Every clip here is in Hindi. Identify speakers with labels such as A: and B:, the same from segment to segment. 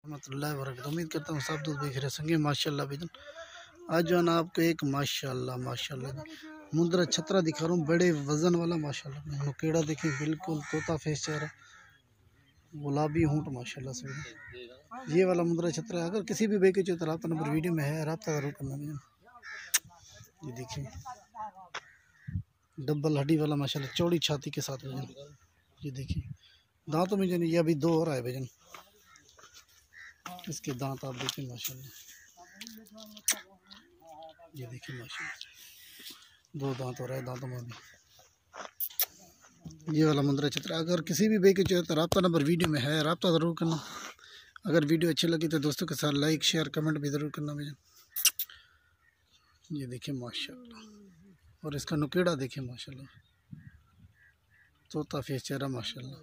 A: रहमतुल्लाहि व बरकातहू। उम्मीद करता हूँ सब दोस्त देख रहे संगे माशाल्लाह भाईजान। आज जो है ना आपको एक माशाल्लाह मुंद्रा छतरा दिखा रहा हूँ, बड़े वजन वाला माशाल्लाह। नुकेड़ा देखिए बिल्कुल तोता फेस चेहरा, गुलाबी होंठ माशाल्लाह से। ये वाला मुंद्रा छतरा है। अगर किसी भी भाई के जो रब्ता नंबर वीडियो में है, रब्ता जरूर करना भाईजान। ये देखिए डबल हड्डी वाला माशाल्लाह, चौड़ी छाती के साथ भाईजान। ये देखिए दांतों में जो ये अभी दो हो रहा है भाईजान, इसके दांत आप देखिए माशाल्लाह। ये देखिए माशाल्लाह दो दांत हो रहा है दांतों में भी। ये वाला मुंद्रा छतरा अगर किसी भी भाई के चाहिए तो रब्ता नंबर वीडियो में है, रब्ता ज़रूर करना। अगर वीडियो अच्छी लगी तो दोस्तों के साथ लाइक शेयर कमेंट भी ज़रूर करना भैया। ये देखिए माशाल्लाह, और इसका नुकेड़ा देखिए माशाल्लाह, तोता फेस चेहरा माशाल्लाह।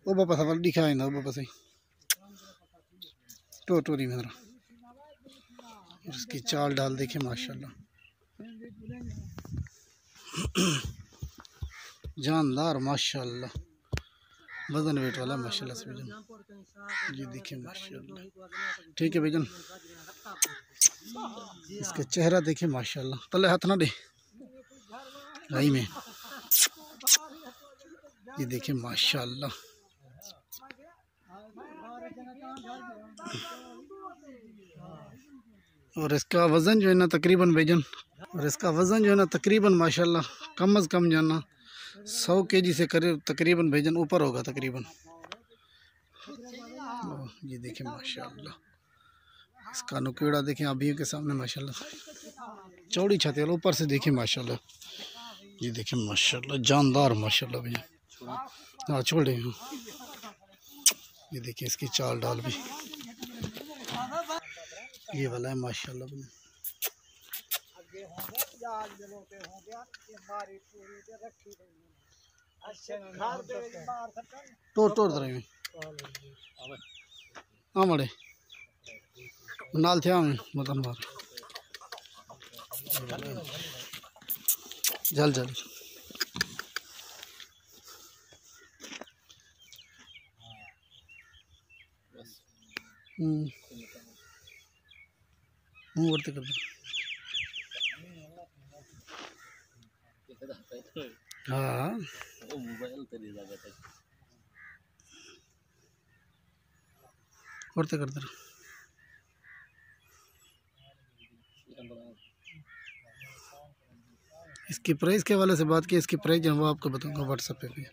A: ओ बापा सवाल दिखाए ना बापा सही टोटोरी मेरा। इसकी चाल डाल देखिए माशाल्लाह, जानदार माशाल्लाह, वजन वेट वाला माशाल्लाह से भैजन। ये देखिए माशाल्लाह, ठीक है भैजन। इसका चेहरा देखिए माशाल्लाह, तले हाथ ना दे भाई में। ये देखिए माशाल्लाह, और इसका वज़न जो है ना तकरीबन भैजन, और इसका वज़न जो है ना तकरीबन माशाल्लाह कम अज़ कम जो है ना 100 kg से करीब तकरीबन भैजन ऊपर होगा तकरीबन। ये देखिए माशाल्लाह, इसका नुकेड़ा देखें अभी के सामने माशाल्लाह, चौड़ी छाती वाला ऊपर से देखिए माशाल्लाह। ये देखिए माशाल्लाह जानदार माशाल्लाह भैया। हाँ छोड़ दें। ये देखिए इसकी चाल डाल भी ये वाला है माशाल्लाह भैया। तोड़ दे हाँ मड़े नाल थे मतलब मार जल जल मुँह करते कर दो। हाँ करते करते इसकी प्राइस के वाले से बात की, इसकी प्राइस जो है वो आपको बताऊंगा व्हाट्सएप पे भी।